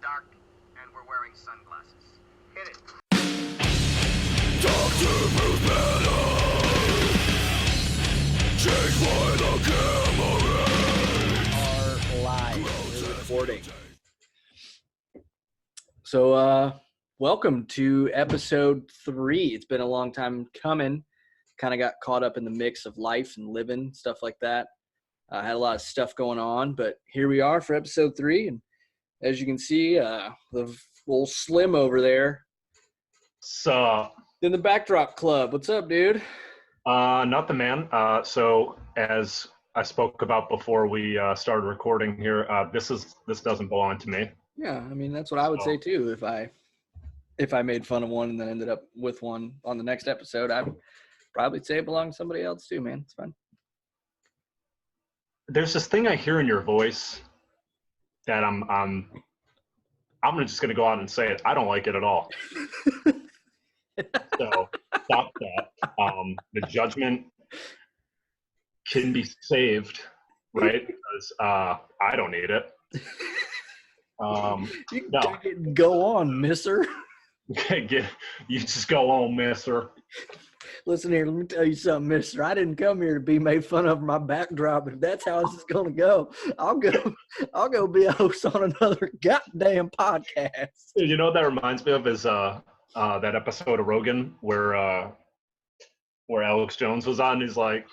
dark, and we're wearing sunglasses. Hit it. Doctor Bruce Banner, changed by the camera. Are live. We're recording. So, welcome to episode 3. It's been a long time coming. Kind of got caught up in the mix of life and living, stuff like that. Had a lot of stuff going on, but here we are for episode 3. And as you can see, the old Slim over there in the Backdrop Club. What's up, dude? Nothing, man. So as I spoke about before we started recording here, this doesn't belong to me. Yeah, I mean that's what I would say too. If I made fun of one and then ended up with one on the next episode, I'd probably say it belonged to somebody else too, man. It's fine. There's this thing I hear in your voice that I'm just gonna go out and say it. I don't like it at all. So stop that. The judgment can be saved, right? Because I don't need it. No. Go on, mister. You just go on, mister. Listen here, let me tell you something, mister. I didn't come here to be made fun of my backdrop. If that's how this is going to go, I'll go be a host on another goddamn podcast. You know what that reminds me of is that episode of Rogan where Alex Jones was on. He's like,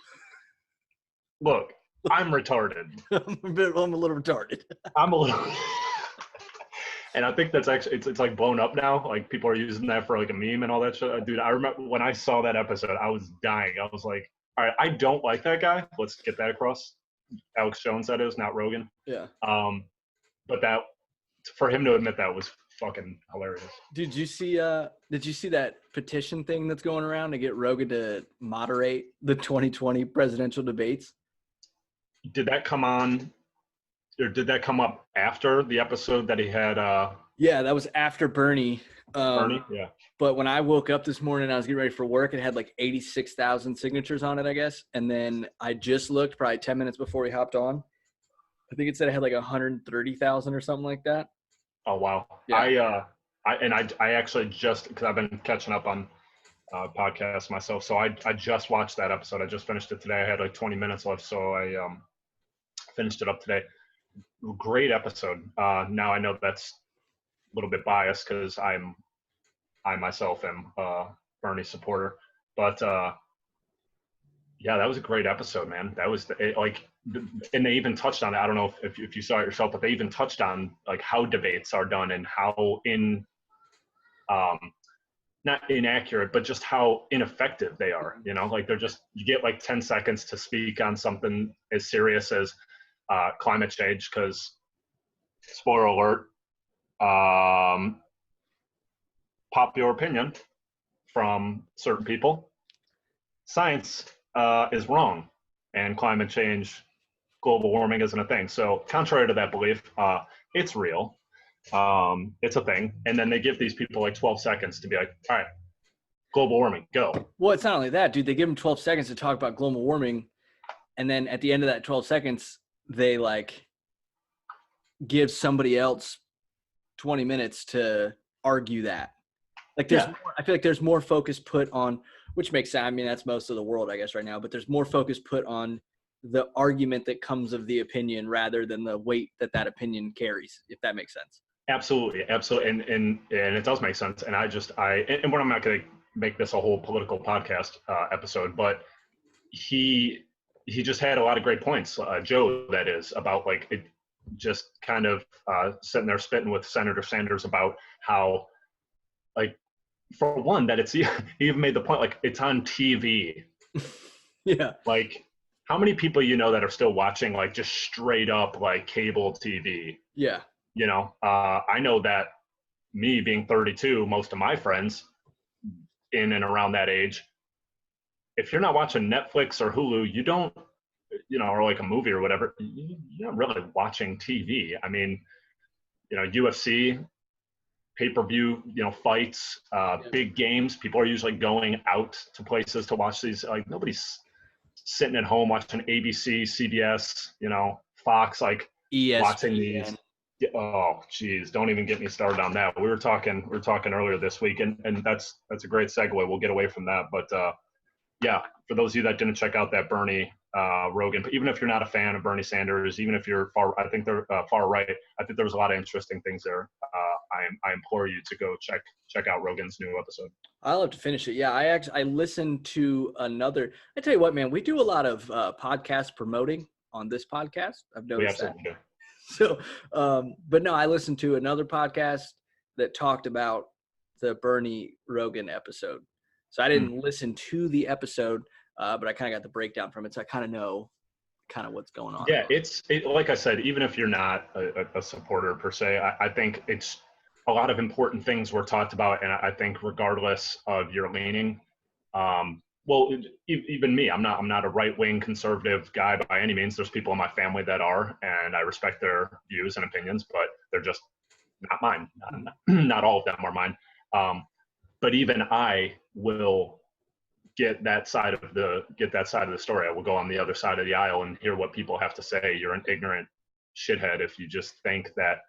look, I'm retarded. I'm a little retarded. I'm a little and I think that's actually it's like blown up now. Like people are using that for like a meme and all that shit. Dude, I remember when I saw that episode, I was dying. I was like, all right, I don't like that guy. Let's get that across. Alex Jones, that is, not Rogan. Yeah. But that for him to admit that was fucking hilarious. Did you see that petition thing that's going around to get Rogan to moderate the 2020 presidential debates? Did that come on? Or did that come up after the episode that he had? Yeah, that was after Bernie. Bernie, yeah. But when I woke up this morning, I was getting ready for work. It had like 86,000 signatures on it, I guess. And then I just looked probably 10 minutes before he hopped on. I think it said it had like 130,000 or something like that. Oh wow! Yeah. I actually just because I've been catching up on podcasts myself, so I just watched that episode. I just finished it today. I had like 20 minutes left, so I finished it up today. Great episode. Now I know that's a little bit biased because I myself am a Bernie supporter, but yeah, that was a great episode, man. That was and they even touched on it. I don't know if you saw it yourself, but they even touched on like how debates are done and how not inaccurate, but just how ineffective they are. You know, like you get like 10 seconds to speak on something as serious as climate change, because spoiler alert, popular opinion from certain people, science is wrong and climate change, global warming isn't a thing. So contrary to that belief, it's real. It's a thing. And then they give these people like 12 seconds to be like, all right, global warming, go. Well, it's not only that, dude. They give them 12 seconds to talk about global warming. And then at the end of that 12 seconds, they like give somebody else 20 minutes to argue that. Like there's more, I feel like there's more focus put on, which makes sense. I mean, that's most of the world, I guess, right now, but there's more focus put on the argument that comes of the opinion rather than the weight that opinion carries, if that makes sense. Absolutely. And it does make sense. And and I'm not going to make this a whole political podcast episode, but he just had a lot of great points, Joe, that is, about like it just kind of sitting there spitting with Senator Sanders about how, like, for one, that he even made the point, like, it's on TV. Yeah. Like, how many people you know that are still watching, like, just straight up, like, cable TV? Yeah. You know, I know that me being 32, most of my friends in and around that age, if you're not watching Netflix or Hulu, you don't, you know, or like a movie or whatever, you're not really watching TV. I mean, you know, UFC, pay-per-view, you know, fights, big games. People are usually going out to places to watch these. Like nobody's sitting at home watching ABC, CBS, you know, Fox, like ESPN. watching these. Yeah, oh, geez, don't even get me started on that. We were talking earlier this week, and that's a great segue. We'll get away from that, but yeah, for those of you that didn't check out that Bernie Rogan, even if you're not a fan of Bernie Sanders, even if you're I think they're far right, I think there was a lot of interesting things there. I implore you to go check out Rogan's new episode. I'll have to finish it. Yeah, I listened to another. I tell you what, man, we do a lot of podcast promoting on this podcast. I've We noticed that. absolutely do. So, but no, I listened to another podcast that talked about the Bernie Rogan episode. So I didn't listen to the episode, but I kind of got the breakdown from it. So I kind of know kind of what's going on. Yeah, it's like I said, even if you're not a supporter per se, I think it's a lot of important things were talked about. And I think regardless of your leaning, well, even me, I'm not a right-wing conservative guy by any means. There's people in my family that are, and I respect their views and opinions, but they're just not mine. Not all of them are mine. But even I will get that side of the story. I will go on the other side of the aisle and hear what people have to say. You're an ignorant shithead if you just think that,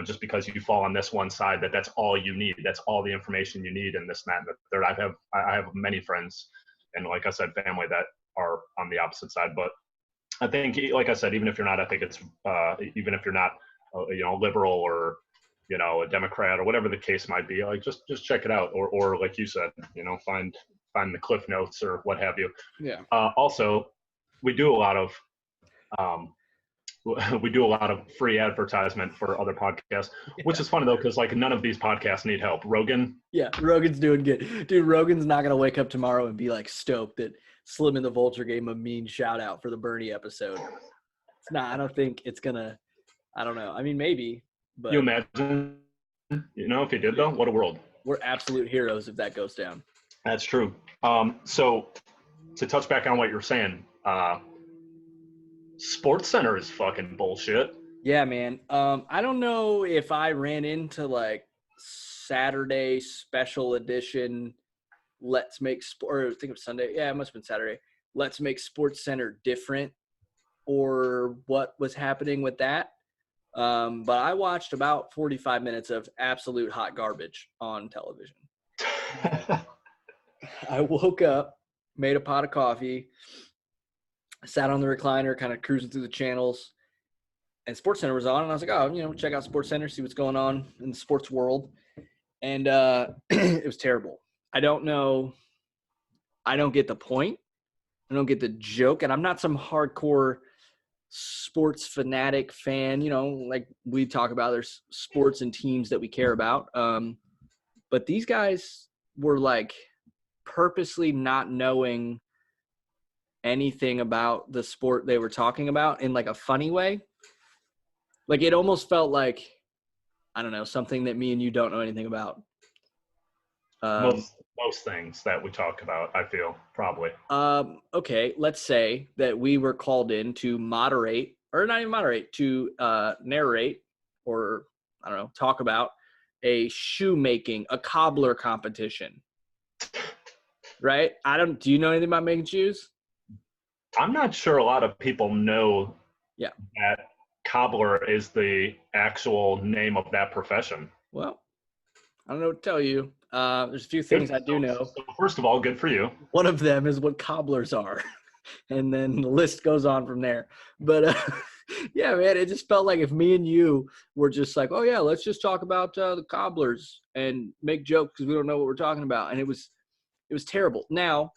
just because you fall on this one side, that's all you need. That's all the information you need, and this, and that, and the third. I have many friends, and like I said, family that are on the opposite side. But I think, like I said, even if you're not, I think it's even if you're not, liberal or a Democrat or whatever the case might be, like just check it out, or like you said, find the cliff notes or what have you. Yeah. Also, we do a lot of free advertisement for other podcasts, which is funny though, because like none of these podcasts need help. Rogan. Yeah, Rogan's doing good. Dude, Rogan's not going to wake up tomorrow and be like stoked that Slim and the Vulture gave him a mean shout out for the Bernie episode. It's not, I don't think it's going to, I don't know. I mean, maybe, but. You imagine, if he did though, what a world. We're absolute heroes if that goes down. That's true. So to touch back on what you're saying, Sports Center is fucking bullshit. Yeah, man. I don't know if I ran into like Saturday special edition Let's Make Sport, or I think it was Sunday. Yeah, it must have been Saturday. Let's Make Sports Center different, or what was happening with that. But I watched about 45 minutes of absolute hot garbage on television. I woke up, made a pot of coffee, sat on the recliner, kind of cruising through the channels, and SportsCenter was on, and I was like, oh, check out SportsCenter, see what's going on in the sports world. And it was terrible. I don't know. I don't get the point. I don't get the joke, and I'm not some hardcore sports fanatic fan. Like we talk about, there's sports and teams that we care about. But these guys were like purposely not knowing anything about the sport they were talking about in like a funny way. Like it almost felt like, I don't know, something that me and you don't know anything about. Most things that we talk about, I feel, probably. Okay, let's say that we were called in to moderate, or not even moderate, to narrate, or I don't know, talk about a a cobbler competition. Right? Do you know anything about making shoes? I'm not sure a lot of people know that cobbler is the actual name of that profession. Well, I don't know what to tell you. There's a few things I do know. So first of all, good for you. One of them is what cobblers are. And then the list goes on from there. But yeah, man, it just felt like if me and you were just like, oh yeah, let's just talk about the cobblers and make jokes because we don't know what we're talking about. And it was terrible. Now,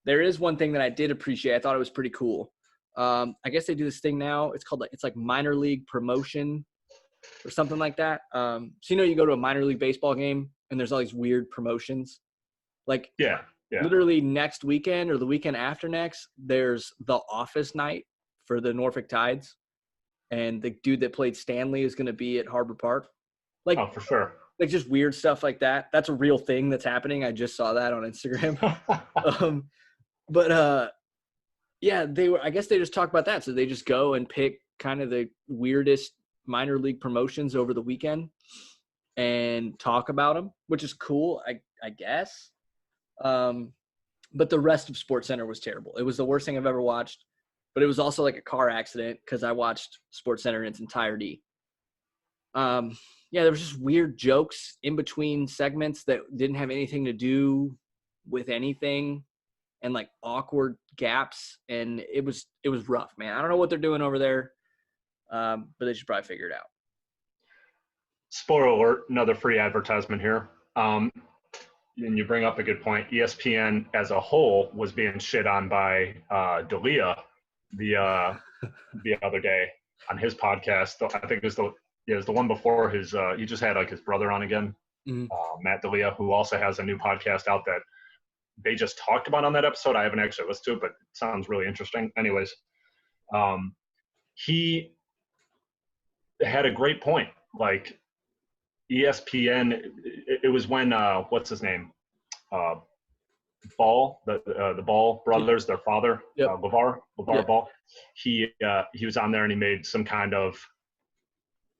there is one thing that I did appreciate. I thought it was pretty cool. I guess they do this thing now. It's called it's like minor league promotion or something like that. So you go to a minor league baseball game and there's all these weird promotions. Like literally next weekend or the weekend after next, there's the office night for the Norfolk Tides, and the dude that played Stanley is going to be at Harbor Park. Like, oh, for sure. Like just weird stuff like that. That's a real thing that's happening. I just saw that on Instagram. Yeah, I guess they just talk about that. So they just go and pick kind of the weirdest minor league promotions over the weekend and talk about them, which is cool, I guess. But the rest of SportsCenter was terrible. It was the worst thing I've ever watched, but it was also like a car accident because I watched SportsCenter in its entirety. Yeah, there was just weird jokes in between segments that didn't have anything to do with anything, and like awkward gaps, and it was rough, man. I don't know what they're doing over there, but they should probably figure it out. Spoiler alert, another free advertisement here. And you bring up a good point. ESPN as a whole was being shit on by D'Elia the other day on his podcast. I think it was the one before his. He just had like his brother on again, Matt D'Elia, who also has a new podcast out that they just talked about on that episode. I haven't actually listened to it, but it sounds really interesting. Anyways, he had a great point. Like ESPN, it was when what's his name, Ball, the Ball brothers, their father, Yep. LeVar Yep. Ball. He was on there and he made some kind of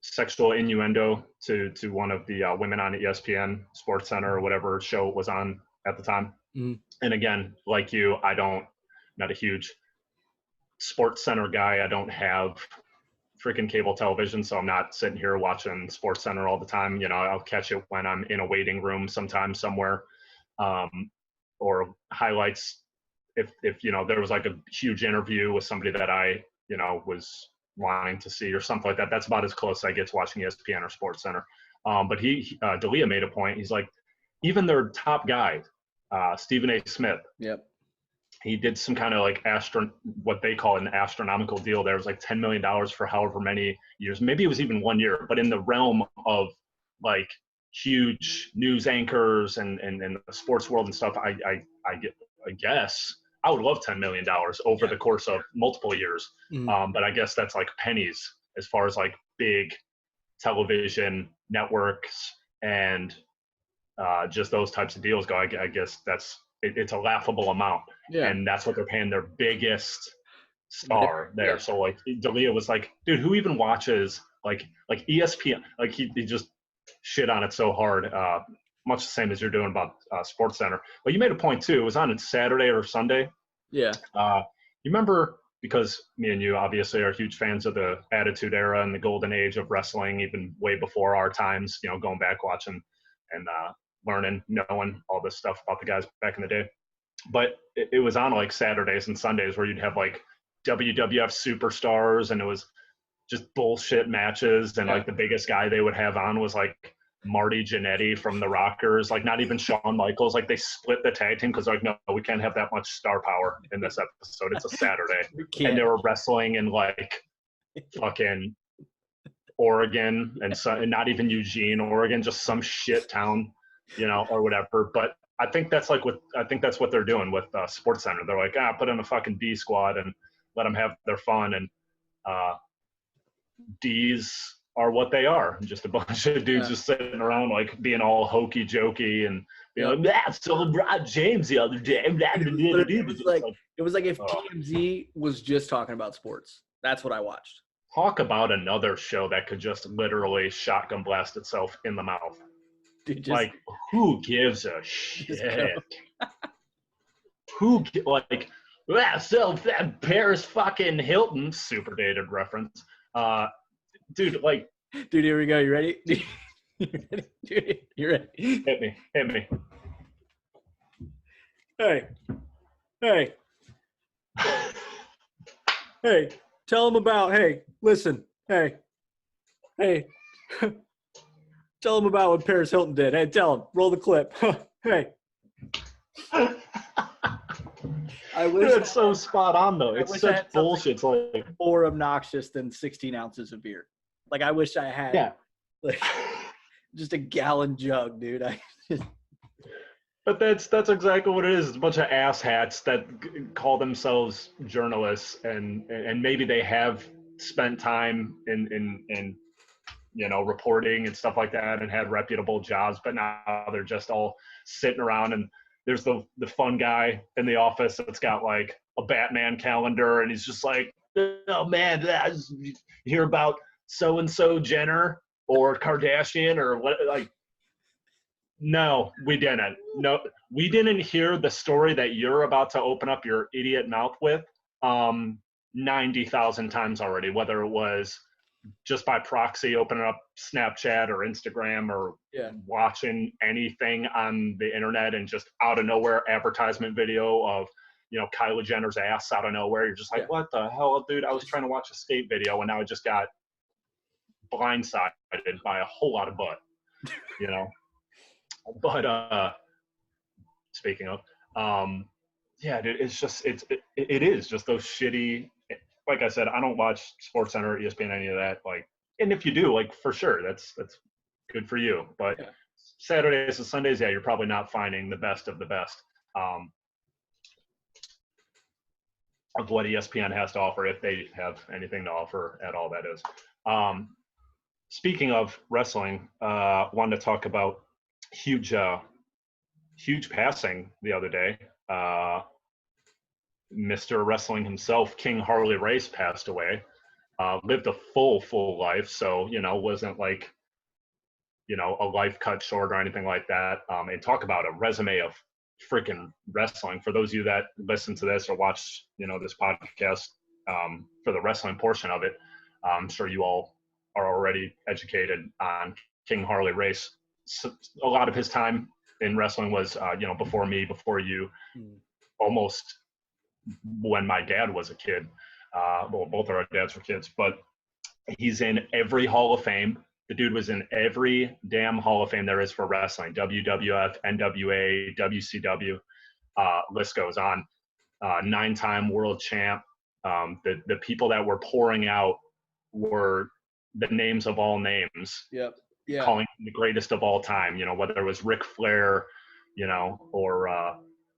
sexual innuendo to one of the women on ESPN Sports Center or whatever show it was on at the time. Mhm. And again, like you, not a huge Sports Center guy. I don't have freaking cable television, so I'm not sitting here watching Sports Center all the time. You know, I'll catch it when I'm in a waiting room sometime somewhere, or highlights if you know there was like a huge interview with somebody that I was wanting to see or something like that. That's about as close as I get to watching ESPN or Sports Center. But D'Elia made a point. He's like, even their top guy, Stephen A. Smith. Yep. He did some kind of like what they call an astronomical deal. There was like $10 million for however many years. Maybe it was even 1 year, but in the realm of like huge news anchors and the sports world and stuff, I guess I would love $10 million over the course of multiple years. But I guess that's like pennies as far as like big television networks and just those types of deals go. I guess it's a laughable amount. Yeah. And that's what they're paying their biggest star there. Yeah. So like D'Elia was like, dude, who even watches like ESPN? Like he just shit on it so hard, much the same as you're doing about Sports Center. But you made a point too. It was on Saturday or Sunday. Yeah. You remember, because me and you obviously are huge fans of the Attitude Era and the golden age of wrestling, even way before our times, going back watching and learning, knowing all this stuff about the guys back in the day. But it was on like Saturdays and Sundays where you'd have like WWF superstars, and it was just bullshit matches. And like the biggest guy they would have on was like Marty Jannetty from the Rockers, like not even Shawn Michaels. Like they split the tag team because like, no, we can't have that much star power in this episode. It's a Saturday. And they were wrestling in like fucking Oregon and not even Eugene, Oregon, just some shit town, or whatever. But I think that's what they're doing with Sports Center. They're like, put in a fucking D squad and let them have their fun. And D's are what they are, just a bunch of dudes just sitting around like being all hokey jokey and being like, that's so LeBron James the other day. It was like if TMZ was just talking about sports. That's what I watched. Talk about another show that could just literally shotgun blast itself in the mouth. Dude, like, who gives a shit? So that Paris fucking Hilton, super dated reference. Dude, like. Dude, here we go. You ready? You ready? Dude, you ready? Hit me. Hey. Hey, tell them about, listen. Hey. Tell them about what Paris Hilton did. Hey, tell them. Roll the clip. Hey. I wish it's so spot on, though. It's such bullshit. It's like more obnoxious than 16 ounces of beer. Like, I wish I had like just a gallon jug, dude. But that's exactly what it is. It's a bunch of asshats that call themselves journalists, and maybe they have spent time in reporting and stuff like that and had reputable jobs, but now they're just all sitting around. And there's the fun guy in the office that's got like a Batman calendar, and he's just like, oh man, you hear about so-and-so Jenner or Kardashian or what? Like, no, we didn't. No, we didn't hear the story that you're about to open up your idiot mouth with 90,000 times already, whether it was just by proxy opening up Snapchat or Instagram or Yeah. watching anything on the internet and just out of nowhere advertisement video of, you know, Kylie Jenner's ass out of nowhere. You're just like, Yeah. what the hell, dude? I was trying to watch a skate video and now I just got blindsided by a whole lot of butt, you know? But speaking of, yeah, dude, it's just, it is just those shitty, like I said, I don't watch SportsCenter, ESPN, any of that. Like, and if you do, like, for sure, that's good for you. But Yeah. Saturdays and Sundays, yeah, you're probably not finding the best of the best of what ESPN has to offer, if they have anything to offer at all. That is. Speaking of wrestling, wanted to talk about huge passing the other day. Mr. Wrestling himself, King Harley Race, passed away. Lived a full life, so, you know, wasn't like, you know, a life cut short or anything like that. And talk about a resume of freaking wrestling. For those of you that listen to this or watch, you know, this podcast, for the wrestling portion of it, I'm sure you all are already educated on King Harley Race. So a lot of his time in wrestling was, you know, before me, before you, almost when my dad was a kid. Well, both of our dads were kids, but he's in every Hall of Fame. The dude was in every damn Hall of Fame there is for wrestling: WWF, NWA, WCW, list goes on. 9-time world champ. The people that were pouring out were the names of all names. Yep. Yeah. Calling him the greatest of all time, you know, whether it was Ric Flair, you know, or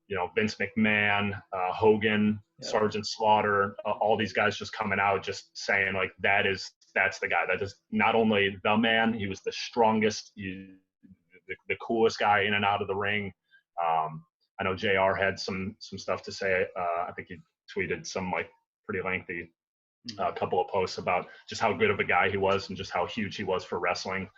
you know, Vince McMahon, Hogan, Yep. Sergeant Slaughter, all these guys just coming out just saying, like, that's the guy. That is not only the man, he was the strongest, the coolest guy in and out of the ring. I know JR had some stuff to say. I think he tweeted some, like, pretty lengthy couple of posts about just how good of a guy he was and just how huge he was for wrestling.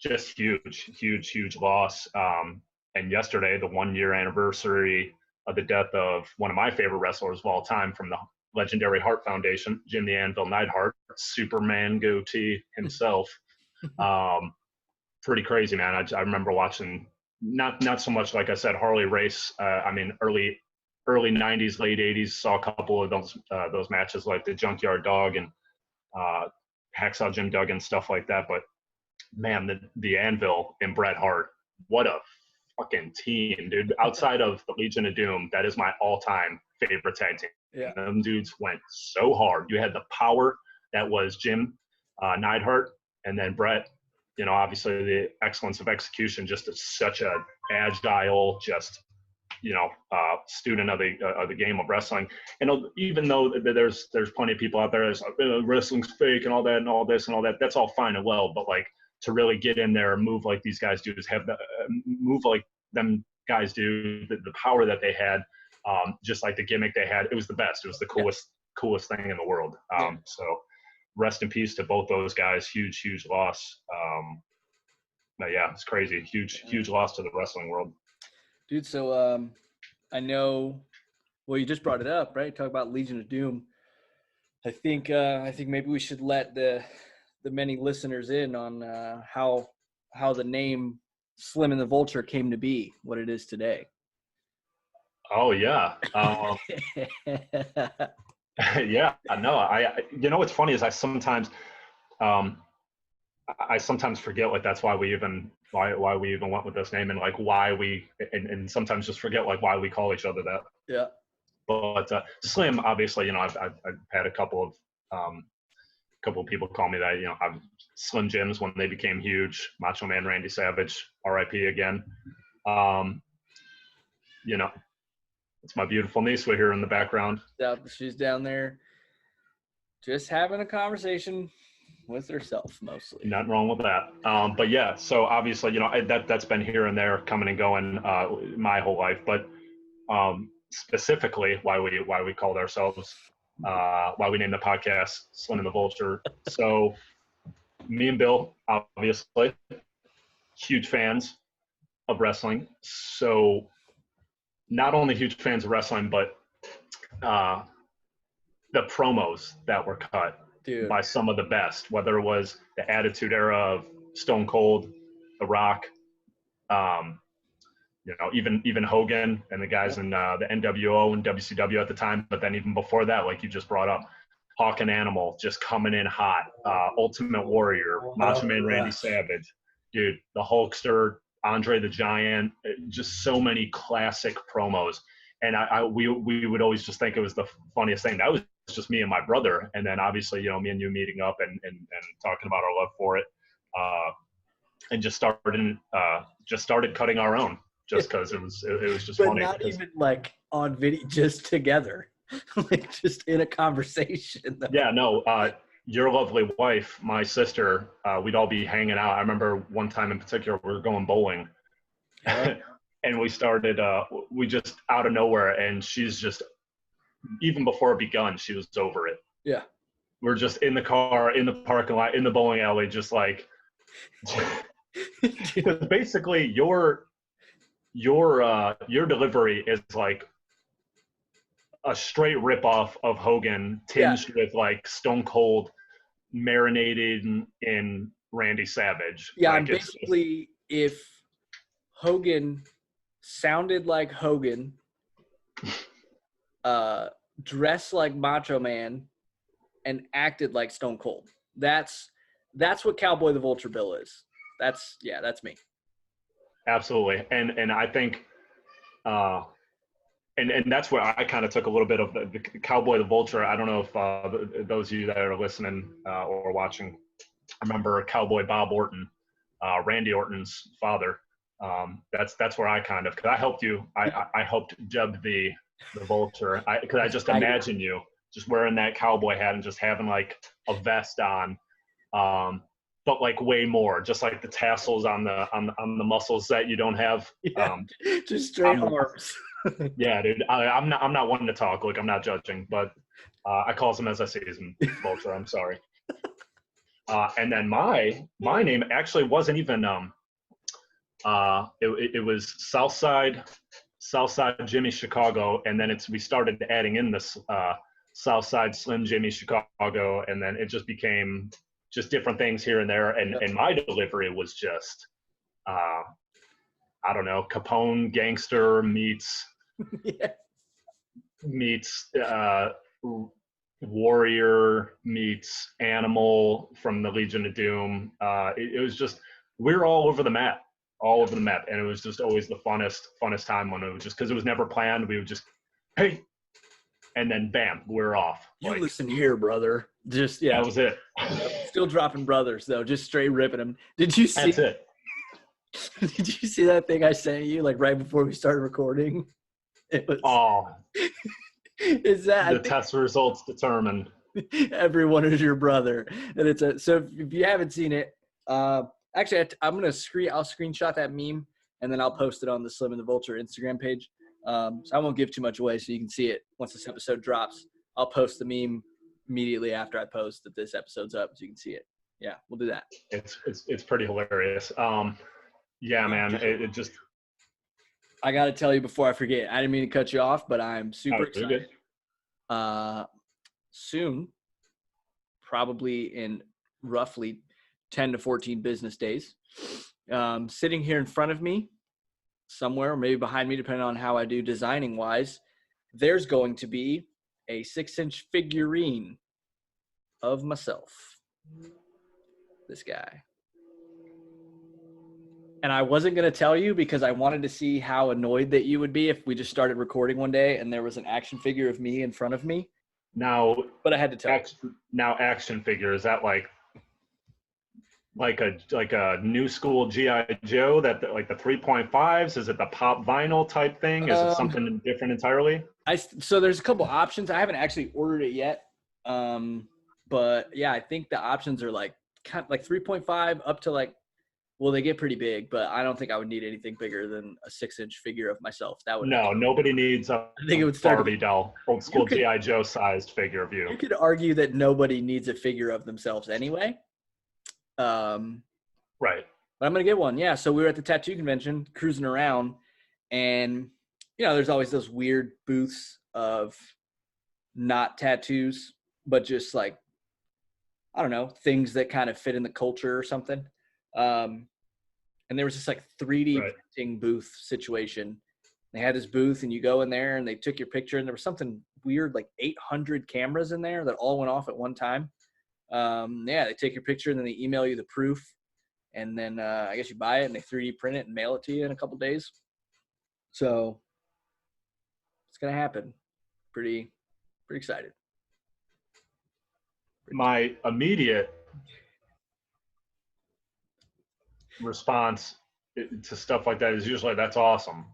Just huge loss. And yesterday, the 1-year anniversary of the death of one of my favorite wrestlers of all time from the legendary Hart Foundation, Jim the Anvil Neidhart, Superman goatee himself. Pretty crazy, man. I remember watching, not so much, like I said, Harley Race. I mean, early 90s, late 80s, saw a couple of those matches, like the Junkyard Dog and Hacksaw Jim Duggan, stuff like that. But man, the Anvil and Bret Hart, what a fucking team, dude. Outside of the Legion of Doom, that is my all-time favorite tag team. Yeah. Them dudes went so hard. You had the power that was Jim Neidhart, and then Bret, you know, obviously the excellence of execution, just such a agile, just, you know, student of the game of wrestling. And even though there's plenty of people out there that's like, wrestling's fake and all that and all this and all that, that's all fine and well, but like, to really get in there and move like these guys do, is have the move like them guys do, the power that they had, just like the gimmick they had, it was the best. It was the coolest thing in the world. So rest in peace to both those guys. Huge loss. But yeah, it's crazy. Huge loss to the wrestling world. Dude, so I know, well, you just brought it up, right? Talk about Legion of Doom. I think maybe we should let the many listeners in on how the name Slim and the Vulture came to be what it is today. Oh yeah. Yeah, no, I you know what's funny is I sometimes forget, like, that's why we even went with this name, and like why we and sometimes just forget, like, why we call each other that. Yeah. But Slim, obviously, you know, I've had a couple of people call me that. You know, I've Slim Jims when they became huge. Macho Man Randy Savage, R.I.P. again. You know, it's my beautiful niece we're here in the background. She's down there just having a conversation with herself mostly. Nothing wrong with that. But yeah, so obviously, you know, that's been here and there, coming and going, my whole life. But specifically, why we called ourselves, why we named the podcast Slim and the Vulture. So me and Bill, obviously, huge fans of wrestling. So not only huge fans of wrestling, but the promos that were cut Dude. by some of the best, whether it was the Attitude Era of Stone Cold, The Rock, even Hogan and the guys in the NWO and WCW at the time. But then even before that, like you just brought up, Hawk and Animal just coming in hot. Ultimate Warrior, Macho Man Randy Savage, dude, the Hulkster, Andre the Giant, just so many classic promos. And we would always just think it was the funniest thing. That was just me and my brother. And then obviously, me and you meeting up and talking about our love for it. And just started cutting our own just because it was just But funny. not even like on video, just together, like just in a conversation. Though. Yeah, no, your lovely wife, my sister, we'd all be hanging out. I remember one time in particular, we were going bowling. And we started, we just out of nowhere, and she's just, even before it begun, she was over it. Yeah. We're just in the car, in the parking lot, in the bowling alley, just like, because basically your delivery is like a straight ripoff of Hogan, tinged with like Stone Cold, marinated in Randy Savage. Yeah, like and basically, if Hogan sounded like Hogan, dressed like Macho Man, and acted like Stone Cold, that's what Cowboy the Vulture Bill is. That's me. Absolutely, and I think, and that's where I kind of took a little bit of the Cowboy the Vulture. I don't know if those of you that are listening or watching remember Cowboy Bob Orton, Randy Orton's father. That's where I kind of, because I helped you. I helped dub the Vulture, because I just imagine you just wearing that cowboy hat and just having like a vest on, but like way more, just like the tassels on the muscles that you don't have. Just straight arms. Yeah, dude. I'm not one to talk. Like, I'm not judging, but I calls them as I sees them. Vulture. I'm sorry. And then my name actually wasn't even it was Southside Jimmy Chicago, and then we started adding in this Southside Slim Jimmy Chicago, and then it just became just different things here and there, and my delivery was just I don't know, Capone gangster meets warrior meets animal from the Legion of Doom. It was just, we were all over the map, and it was just always the funnest time when it was just, because it was never planned. We would just, hey, and then bam, we're off. You like, listen here, brother. Just that was it. Still dropping brothers though, just straight ripping them. Did you see? That's it. Did you see that thing I sent you like right before we started recording? It was. Oh. Is that the test results determined everyone is your brother, and it's so if you haven't seen it, actually I'll screenshot that meme and then I'll post it on the Slim and the Vulture Instagram page. So I won't give too much away, so you can see it once this episode drops. I'll post the meme immediately after I post that this episode's up, so you can see it. Yeah, we'll do that. It's pretty hilarious. Yeah, man, it just. I got to tell you before I forget, I didn't mean to cut you off, but I'm super excited. Soon, probably in roughly 10 to 14 business days, sitting here in front of me, somewhere, or maybe behind me, depending on how I do designing wise, there's going to be a 6-inch figurine of myself. This guy. And I wasn't going to tell you because I wanted to see how annoyed that you would be if we just started recording one day and there was an action figure of me in front of me. Now, but I had to tell you. Now, action figure, is that like a new school G.I. Joe, that like the 3.5s? Is it the pop vinyl type thing? Is it something different entirely? So there's a couple options. I haven't actually ordered it yet. But yeah, I think the options are like kind of like 3.5 up to like, well, they get pretty big, but I don't think I would need anything bigger than a 6-inch figure of myself. That would nobody needs a I think it would start Barbie doll, old school G.I. Joe sized figure of you. You could argue that nobody needs a figure of themselves anyway. Right. But I'm going to get one. Yeah. So we were at the tattoo convention cruising around, and, there's always those weird booths of not tattoos, but just like I don't know, things that kind of fit in the culture or something. And there was this like 3D Right. printing booth situation. They had this booth and you go in there and they took your picture and there was something weird, like 800 cameras in there that all went off at one time. Yeah, they take your picture and then they email you the proof. And then I guess you buy it and they 3D print it and mail it to you in a couple days. So it's going to happen. Pretty excited. My immediate response to stuff like that is usually that's awesome.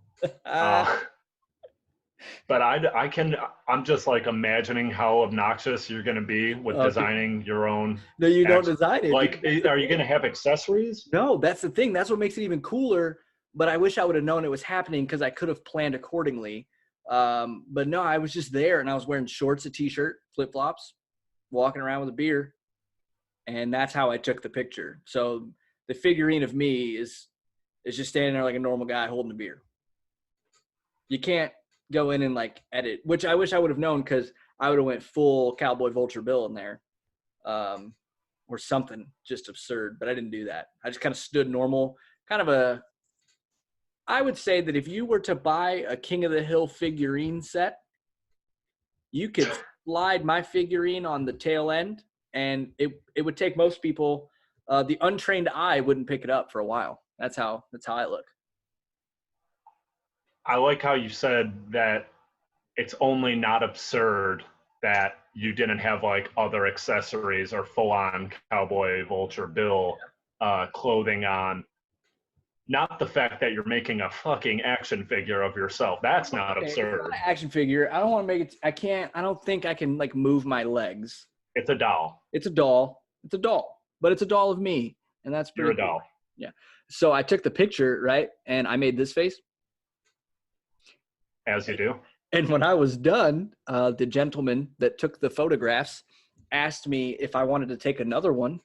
But I'm just like imagining how obnoxious you're going to be with designing your own. No, you don't design it. Like, are you going to have accessories? No, that's the thing. That's what makes it even cooler. But I wish I would have known it was happening because I could have planned accordingly. But no, I was just there and I was wearing shorts, a t-shirt, flip-flops, walking around with a beer. And that's how I took the picture. So the figurine of me is just standing there like a normal guy holding a beer. You can't go in and like edit, which I wish I would have known because I would have went full Cowboy Vulture Bill in there, or something just absurd. But I didn't do that. I just kind of stood normal, I would say that if you were to buy a King of the Hill figurine set, you could slide my figurine on the tail end, and it would take most people. The untrained eye wouldn't pick it up for a while. That's how I look. I like how you said that it's only not absurd that you didn't have like other accessories or full-on Cowboy Vulture Bill clothing on. Not the fact that you're making a fucking action figure of yourself. That's not absurd. It's not an action figure. I don't want to make it. I don't think I can like move my legs. It's a doll. It's a doll. But it's a doll of me, and that's pretty. You're a doll. Cool. Yeah. So I took the picture, right, and I made this face. As you do. And when I was done, the gentleman that took the photographs asked me if I wanted to take another one.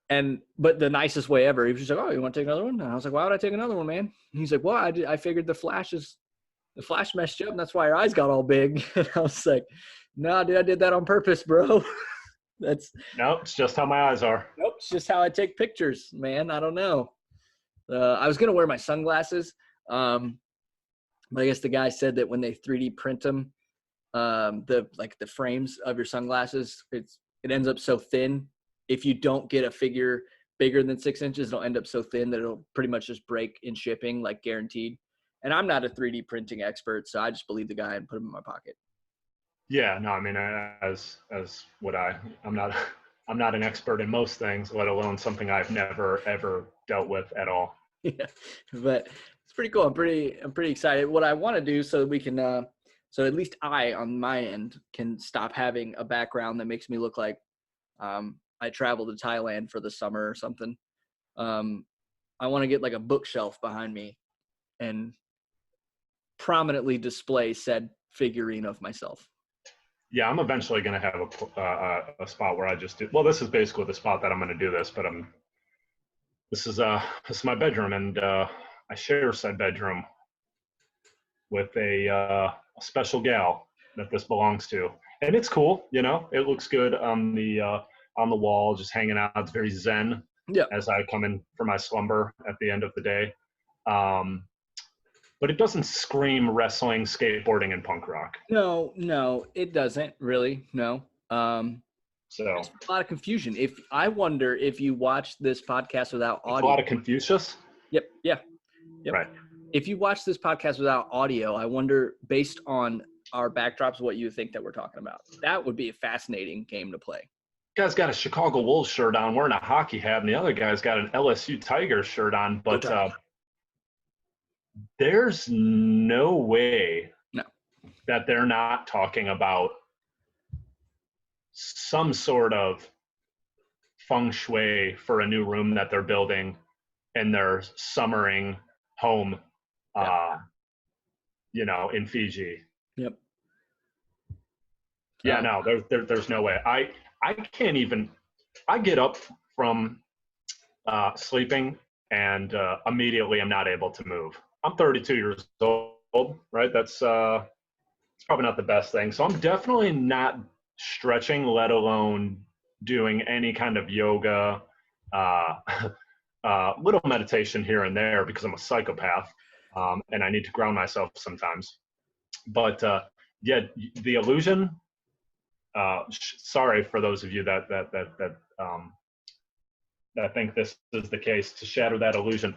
But the nicest way ever, he was just like, "Oh, you want to take another one?" And I was like, "Why would I take another one, man?" And he's like, "Well, I figured the flash messed you up, and that's why your eyes got all big." And I was like, "No, dude, I did that on purpose, bro." Nope, it's just how my eyes are. Nope, it's just how I take pictures, man. I don't know. I was gonna wear my sunglasses, but I guess the guy said that when they 3D print them, the frames of your sunglasses, it ends up so thin. If you don't get a figure bigger than 6 inches, it'll end up so thin that it'll pretty much just break in shipping, like guaranteed. And I'm not a 3D printing expert, so I just believe the guy and put him in my pocket. Yeah, no, I mean, as would I. I'm not an expert in most things, let alone something I've never ever dealt with at all. Yeah, but it's pretty cool. I'm pretty excited. What I want to do so that we can, so at least I on my end can stop having a background that makes me look like I traveled to Thailand for the summer or something. I want to get like a bookshelf behind me and prominently display said figurine of myself. Yeah, I'm eventually going to have a spot where I just do. Well, this is basically the spot that I'm going to do this, but this is my bedroom, and I share said bedroom with a special gal that this belongs to, and it's cool. You know, it looks good on the wall, just hanging out. It's very zen. Yeah. As I come in for my slumber at the end of the day. But it doesn't scream wrestling, skateboarding, and punk rock. No, it doesn't really. No. So there's a lot of confusion. I wonder if you watch this podcast without audio. A lot of Confucius. Yep. Right. If you watch this podcast without audio, I wonder, based on our backdrops, what you think that we're talking about. That would be a fascinating game to play. Guy's got a Chicago Wolves shirt on, wearing a hockey hat, and the other guy's got an LSU Tigers shirt on. But there's no way that they're not talking about some sort of feng shui for a new room that they're building in their summering home, in Fiji. Yep. Yeah, no, there's no way. I can't even. I get up from sleeping and immediately I'm not able to move. I'm 32 years old, right? That's it's probably not the best thing. So I'm definitely not stretching, let alone doing any kind of yoga, uh, little meditation here and there because I'm a psychopath, and I need to ground myself sometimes. But yeah, the illusion. Sorry for those of you that think this is the case. To shatter that illusion.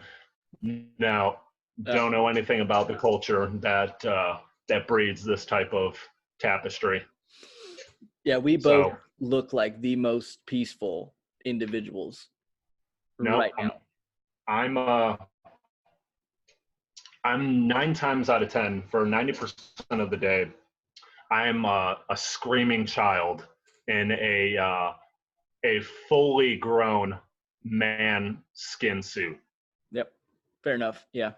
Now, don't know anything about the culture that breeds this type of tapestry. Yeah, we both look like the most peaceful individuals right now. I'm 9 times out of 10 for 90% of the day. I'm a screaming child in a fully grown man skin suit. Yep, fair enough. Yeah.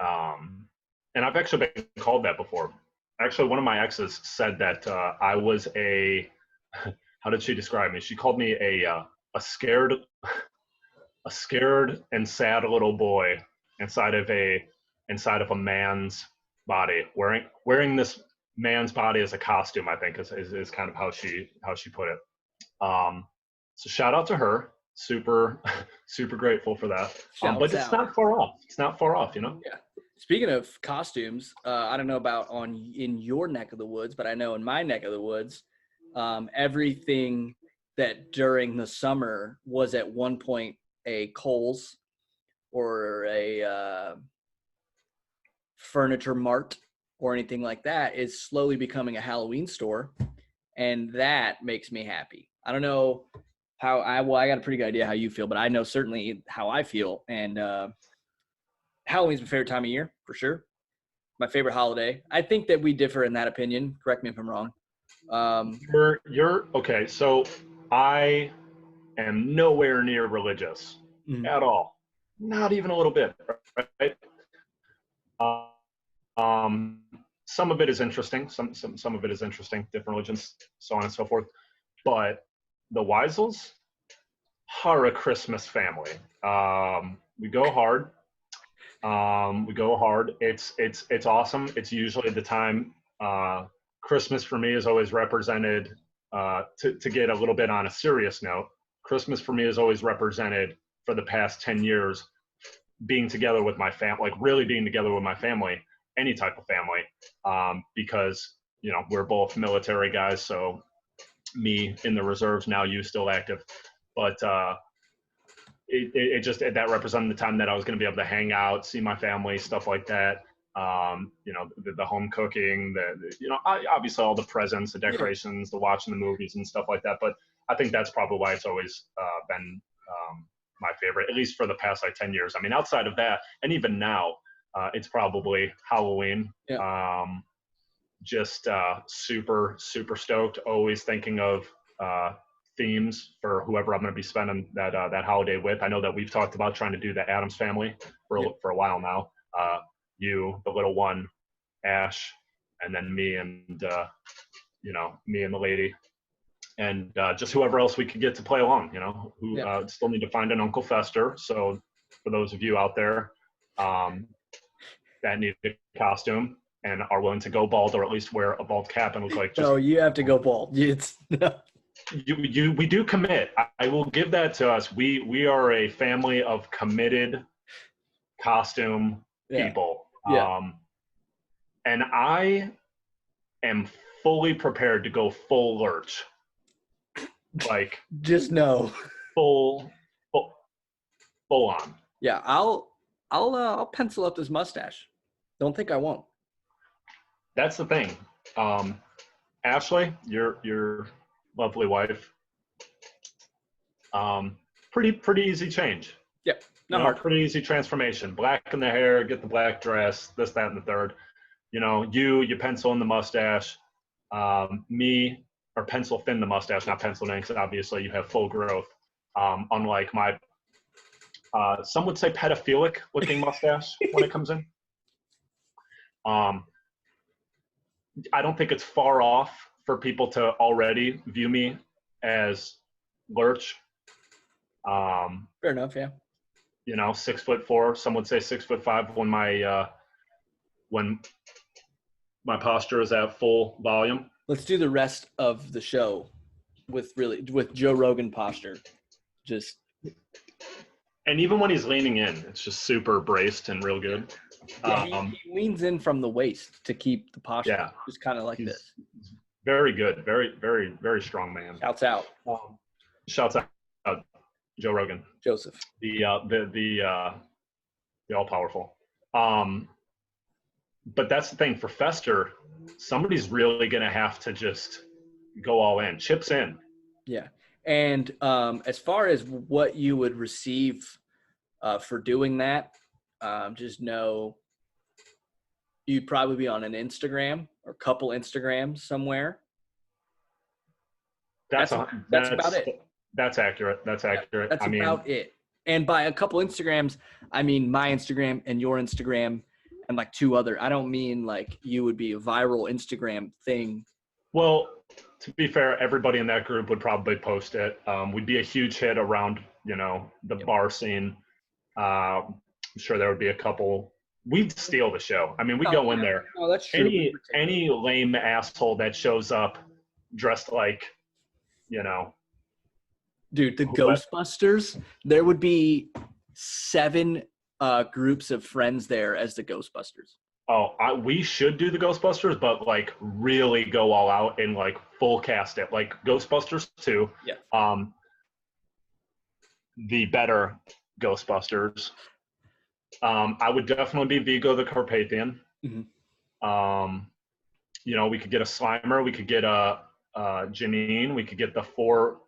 And I've actually been called that before. Actually, one of my exes said that I was a. How did she describe me? She called me a scared and sad little boy inside of a man's body, wearing this man's body as a costume. I think is kind of how she put it. So shout out to her. Super grateful for that. But it's not far off. It's not far off, you know. Yeah. Speaking of costumes, I don't know about in your neck of the woods, but I know in my neck of the woods, everything that during the summer was at one point a Kohl's or a furniture mart or anything like that is slowly becoming a Halloween store, and that makes me happy. I don't know how I got a pretty good idea how you feel, but I know certainly how I feel, and Halloween's my favorite time of year for sure. My favorite holiday. I think that we differ in that opinion. Correct me if I'm wrong. You're okay. So I am nowhere near religious at all. Not even a little bit. Right? Some of it is interesting. Some of it is interesting. Different religions, so on and so forth. But the Weisels are a Christmas family. We go hard. It's awesome. It's usually the time. Christmas for me is always represented. To get a little bit on a serious note, Christmas for me is always represented for the past 10 years being together with my family, like really being together with my family, any type of family, because you know we're both military guys. So me in the reserves now, you still active, but it just that represented the time that I was going to be able to hang out, see my family, stuff like that. You know, the home cooking, obviously all the presents, the decorations, the watching the movies and stuff like that. But I think that's probably why it's always been my favorite, at least for the past like 10 years. I mean, outside of that, and even now, it's probably Halloween. Yeah. Just super stoked. Always thinking of themes for whoever I'm going to be spending that holiday with. I know that we've talked about trying to do the Addams Family for a while now. You, the little one, Ash, and then me and me and the lady, and just whoever else we could get to play along. You know, who still need to find an Uncle Fester. So for those of you out there that need a costume and are willing to go bald, or at least wear a bald cap and look like just. No, you have to go bald. We do commit. I will give that to us. We are a family of committed costume people. Yeah. And I am fully prepared to go full lurch. Like just no. Full on. Yeah, I'll pencil up this mustache. Don't think I won't. That's the thing. Ashley, your lovely wife. Pretty easy change. Yep. Not hard. Pretty easy transformation. Blacken the hair, get the black dress, this, that, and the third. You know, you pencil in the mustache. Me, or pencil thin the mustache, not pencil in, because obviously you have full growth. Unlike my, some would say pedophilic looking mustache when it comes in. I don't think it's far off for people to already view me as lurch. Fair enough, yeah. 6'4", some would say 6'5" when my posture is at full volume. Let's do the rest of the show with Joe Rogan posture. Just And even when he's leaning in, it's just super braced and real good. yeah, he leans in from the waist to keep the posture. Yeah. Just kind of like He's this. very good. Very, very, very strong man. Shouts out, Shouts out Joe Rogan, Joseph. the all powerful. But that's the thing for Fester. Somebody's really gonna have to just go all in, chips in. Yeah, and as far as what you would receive for doing that, just know you'd probably be on an Instagram or couple Instagrams somewhere. That's about it. That's accurate. That's accurate. That's about it. And by a couple Instagrams, I mean my Instagram and your Instagram and like 2 other. I don't mean like you would be a viral Instagram thing. Well, to be fair, everybody in that group would probably post it. We'd be a huge hit around, the bar scene. I'm sure there would be a couple. We'd steal the show. I mean, we go in there. Oh, that's true. Any lame asshole that shows up dressed like, Dude, the Ghostbusters, there would be 7 groups of friends there as the Ghostbusters. Oh, we should do the Ghostbusters, but like really go all out and like full cast it, like Ghostbusters 2. Yeah. The better Ghostbusters. I would definitely be Vigo the Carpathian. Mm-hmm. We could get a Slimer, we could get a Janine, we could get the 4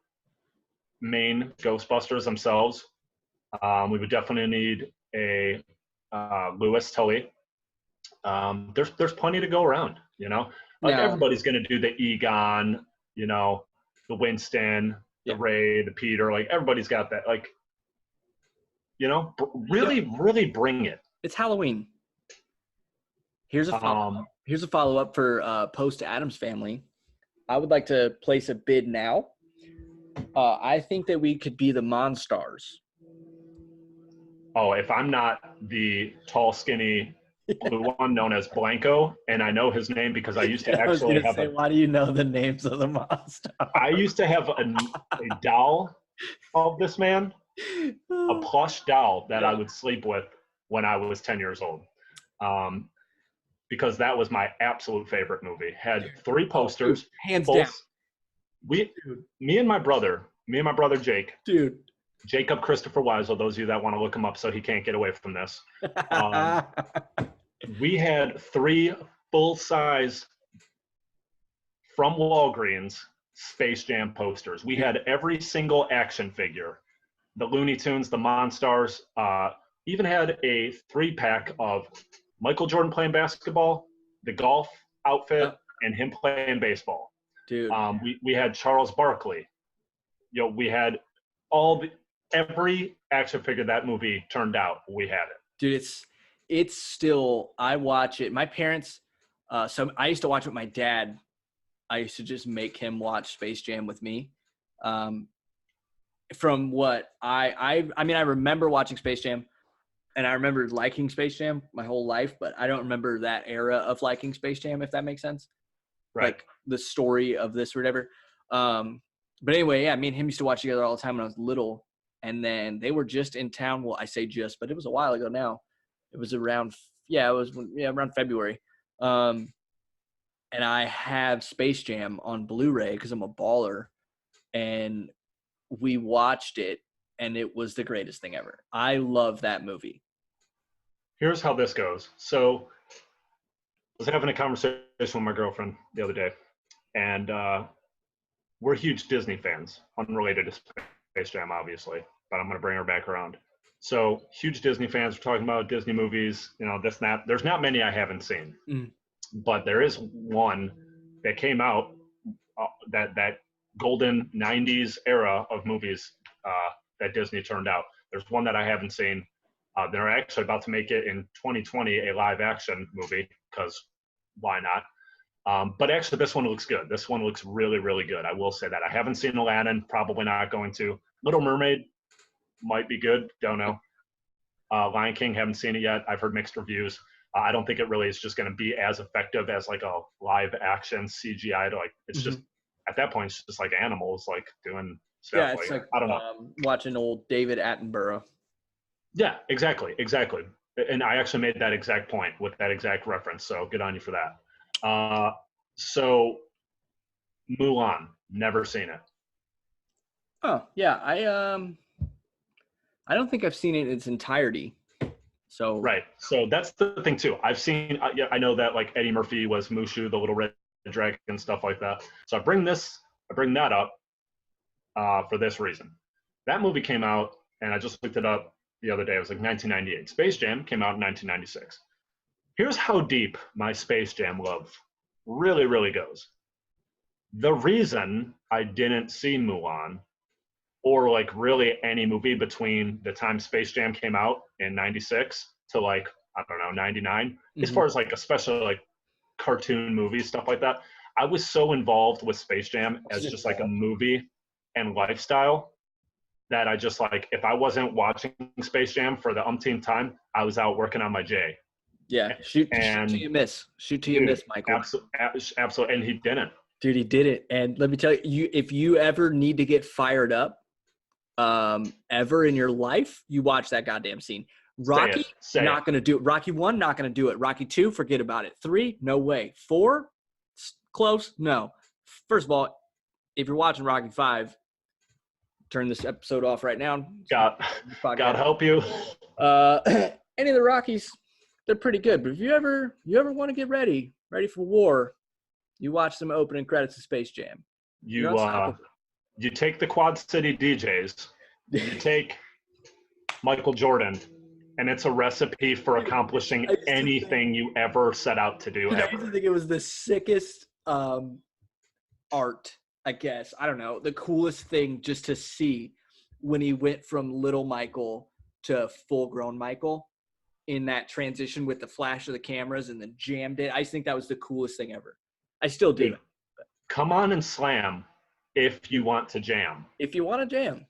main Ghostbusters themselves. We would definitely need a Louis Tully. There's plenty to go around, everybody's going to do the Egon, the Winston, the Ray, the Peter, like everybody's got that, like, really bring it. It's Halloween. Here's a follow-up for Post Adams Family. I would like to place a bid now. I think that we could be the Monstars. Oh, if I'm not the tall, skinny blue one known as Blanco, and I know his name because I used to actually have why do you know the names of the Monstars? I used to have a doll of this man, a plush doll that I would sleep with when I was 10 years old. Because that was my absolute favorite movie. Had 3 posters. Hands down. Me and my brother Jake. Dude. Jacob Christopher Weisel, those of you that want to look him up so he can't get away from this. We had 3 full-size from Walgreens Space Jam posters. We had every single action figure. The Looney Tunes, the Monstars, even had a 3-pack of Michael Jordan playing basketball, the golf outfit, and him playing baseball. Dude. We had Charles Barkley. We had every action figure that movie turned out, we had it. Dude, it's still, I watch it. My parents, so I used to watch with my dad. I used to just make him watch Space Jam with me. From what I remember watching Space Jam, and I remember liking Space Jam my whole life, but I don't remember that era of liking Space Jam, if that makes sense. Right. Like the story of this or whatever. But anyway, yeah, me and him used to watch together all the time when I was little. And then they were just in town. Well, I say just, but it was a while ago now. It was around February. And I have Space Jam on Blu-ray because I'm a baller. And we watched it, and it was the greatest thing ever. I love that movie. Here's how this goes. So I was having a conversation with my girlfriend the other day, and we're huge Disney fans, unrelated to Space Jam, obviously, but I'm going to bring her back around. So huge Disney fans. We're talking about Disney movies, this and that. There's not many I haven't seen, but there is one that came out, that golden 90s era of movies that Disney turned out. There's one that I haven't seen. They're actually about to make it in 2020 a live action movie, because why not? But actually, this one looks good. This one looks really, really good. I will say that. I haven't seen Aladdin, probably not going to. Little Mermaid might be good, don't know. Lion King, haven't seen it yet. I've heard mixed reviews. I don't think it really is just going to be as effective as like a live action CGI. It's just at that point it's just like animals like doing stuff. Yeah, it's like I don't know. watching old David Attenborough. Yeah, exactly. And I actually made that exact point with that exact reference. So good on you for that. So Mulan, never seen it. Oh yeah, I don't think I've seen it in its entirety. So Right. So that's the thing too. I've seen. Yeah, I know that like Eddie Murphy was Mushu, the little red dragon, stuff like that. So I bring that up for this reason. That movie came out, and I just looked it up the other day. It was like 1998. Space Jam came out in 1996. Here's how deep my Space Jam love really, really goes. The reason I didn't see Mulan or like really any movie between the time Space Jam came out in 96 to like, I don't know, 99, as far as like especially like cartoon movies, stuff like that. I was so involved with Space Jam as just like a movie and lifestyle that I just like, if I wasn't watching Space Jam for the umpteenth time, I was out working on my J. yeah, shoot And till you miss. Shoot till you miss, Michael. Absolutely. And he didn't. Dude, he did it. And let me tell you, if you ever need to get fired up, ever in your life, you watch that goddamn scene. Rocky, not going to do it. Rocky 1, not going to do it. Rocky 2, forget about it. 3, no way. 4, close, no. First of all, if you're watching Rocky 5, turn this episode off right now. God help you. Any of the Rockies, they're pretty good. But if you ever want to get ready for war, you watch some opening credits of Space Jam. You take the Quad City DJs, you take Michael Jordan, and it's a recipe for accomplishing anything you ever set out to do. I used to think it was the sickest art, I guess. I don't know. The coolest thing just to see when he went from little Michael to full-grown Michael in that transition with the flash of the cameras and then jammed it. I just think that was the coolest thing ever. I still do. Come on and slam if you want to jam. If you want to jam.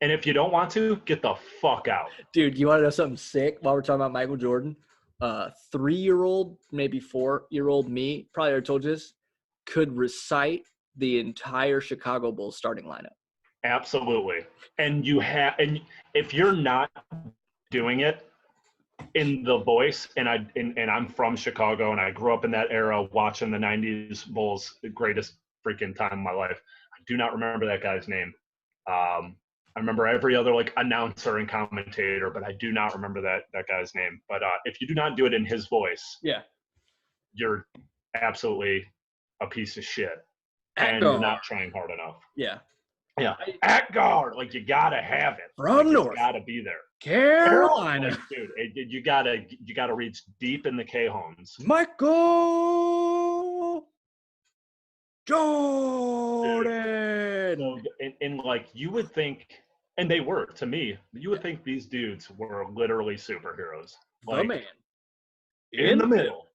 And if you don't want to, get the fuck out. Dude, you want to know something sick while we're talking about Michael Jordan? 3-year-old, maybe 4-year-old me, probably already told you this, could recite the entire Chicago Bulls starting lineup. Absolutely. And if you're not doing it in the voice, and I'm from Chicago and I grew up in that era watching the 90s Bulls, the greatest freaking time of my life. I do not remember that guy's name. I remember every other like announcer and commentator, but I do not remember that guy's name. But if you do not do it in his voice, you're absolutely a piece of shit. And you're not trying hard enough. Yeah. At guard, like you gotta have it. From North. You gotta be there. Carolina. Like, dude, you gotta reach deep in the Cajones. Michael Jordan. So, and like you would think, and they were to me, you would think these dudes were literally superheroes. Like, the man in the middle.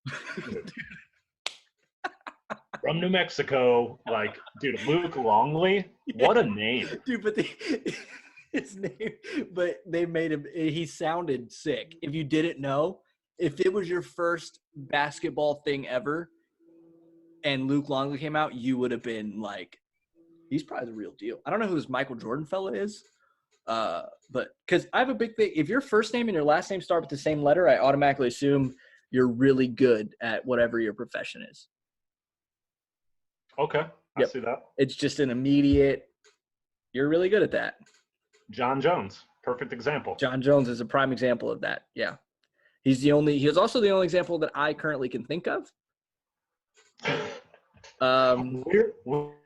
From New Mexico, like, dude, Luke Longley, what a name. Dude, but his name, but they made him, he sounded sick. If you didn't know, if it was your first basketball thing ever and Luke Longley came out, you would have been like, he's probably the real deal. I don't know who this Michael Jordan fella is, but because I have a big thing. If your first name and your last name start with the same letter, I automatically assume you're really good at whatever your profession is. Okay, I see that. It's just an immediate, you're really good at that. John Jones, perfect example. John Jones is a prime example of that, yeah. He is also the only example that I currently can think of. Weird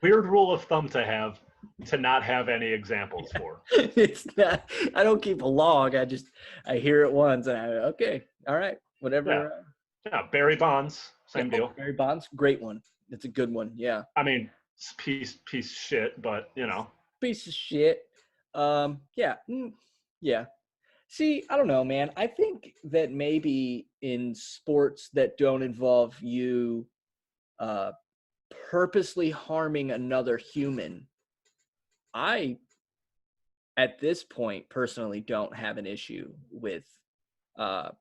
rule of thumb to not have any examples for. It's not, I don't keep a log, I hear it once and okay, all right, whatever. Yeah, Barry Bonds, same deal. Barry Bonds, great one. It's a good one, yeah. I mean, piece of shit, but piece of shit. Yeah. See, I don't know, man. I think that maybe in sports that don't involve you purposely harming another human, I, at this point, personally don't have an issue with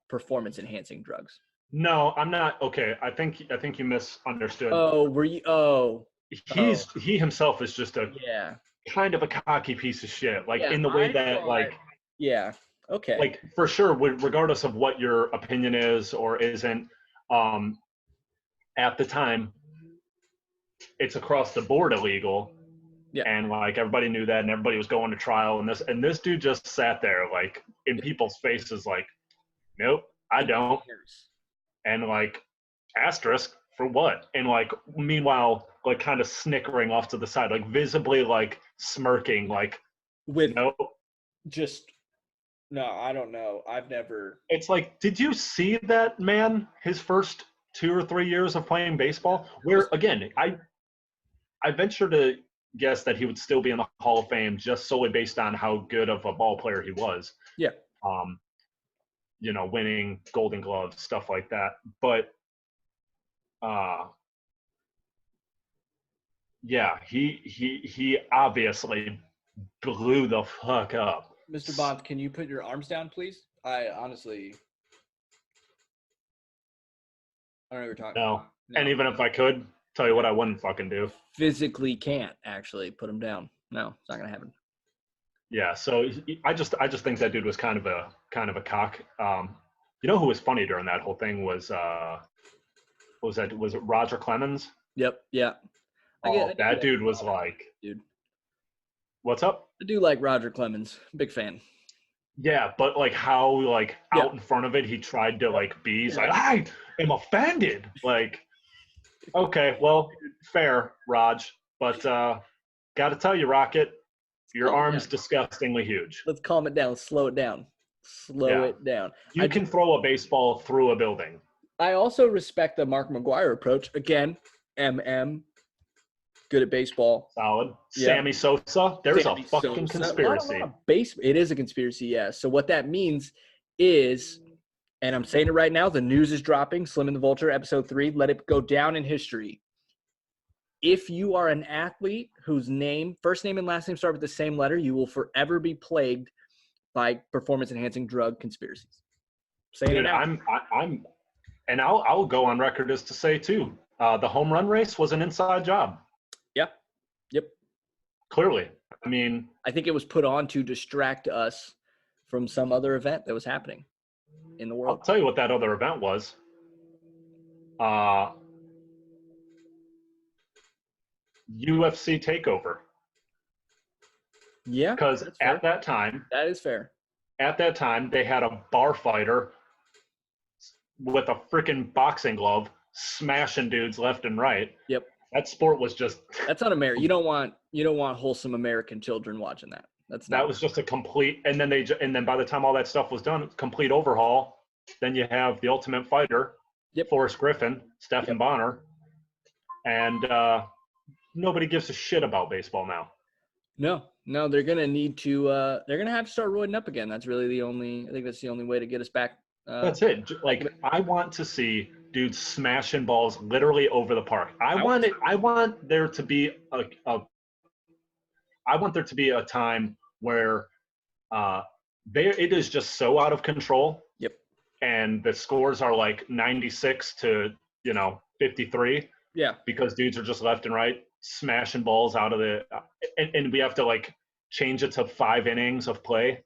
performance-enhancing drugs. No, I'm not. Okay, I think you misunderstood. Oh, were you? Oh, he himself is just a Yeah. kind of a cocky piece of shit. Like Yeah, in the way I that thought- Yeah. Okay. like for sure, regardless of what your opinion is or isn't, at the time, it's across the board illegal. Yeah. And like everybody knew that, and everybody was going to trial, and this dude just sat there like in people's faces, like, nope, I don't, and like asterisk for what, and like meanwhile, like kind of snickering off to the side, like visibly like smirking, like With no. just no, I don't know. I've never. It's like, did you see that man? His first 2 or 3 years of playing baseball, where again, I venture to guess that he would still be in the Hall of Fame just solely based on how good of a ball player he was. Yeah. You know, winning Golden Gloves, stuff like that. But yeah, he obviously blew the fuck up. Mr. Bond, can you put your arms down, please? I honestly, I don't know what you're talking No. about. And even if I could, tell you what I wouldn't fucking do. Physically can't actually put him down. No, it's not gonna happen. Yeah, so I just think that dude was kind of a cock. You know who was funny during that whole thing was was it Roger Clemens? Yep. Yeah. That dude was like, dude. What's up? I do like Roger Clemens. Big fan. Yeah, but like how like Yeah. out in front of it he tried to like be. He's like, I am offended. Like, okay, well, fair, Raj, but gotta tell you, Rocket, your arm's disgustingly huge. Let's calm it down. Slow it down. Slow it down. You can throw a baseball through a building. I also respect the Mark McGuire approach. Again, good at baseball. Solid. Yeah. Sammy Sosa. There's Sammy a fucking Sosa. conspiracy. It is a conspiracy, yeah. So what that means is, and I'm saying it right now, the news is dropping. Slim and the Vulture, episode 3. Let it go down in history. If you are an athlete whose first name and last name start with the same letter, you will forever be plagued by performance-enhancing drug conspiracies. Saying it Dude, now. and I'll go on record as to say too, the home run race was an inside job. Yeah. Yep. Clearly. I mean, I think it was put on to distract us from some other event that was happening in the I'll world. tell you what that other event was. UFC takeover. Yeah. Because at that time, that is fair. At that time, they had a bar fighter with a freaking boxing glove smashing dudes left and right. Yep. That sport was just. That's not American. You don't want wholesome American children watching that. That was just a complete. And then by the time all that stuff was done, complete overhaul. Then you have the Ultimate Fighter, Forrest Griffin, Stephen Bonner, and nobody gives a shit about baseball now. No, they're gonna need to. They're gonna have to start roiding up again. That's really the only. I think that's the only way to get us back. That's it. Like I want to see dudes smashing balls literally over the park. I want there to be a time where it is just so out of control. Yep. And the scores are like 96 to 53. Yeah. Because dudes are just left and right smashing balls out of the and we have to like change it to 5 innings of play,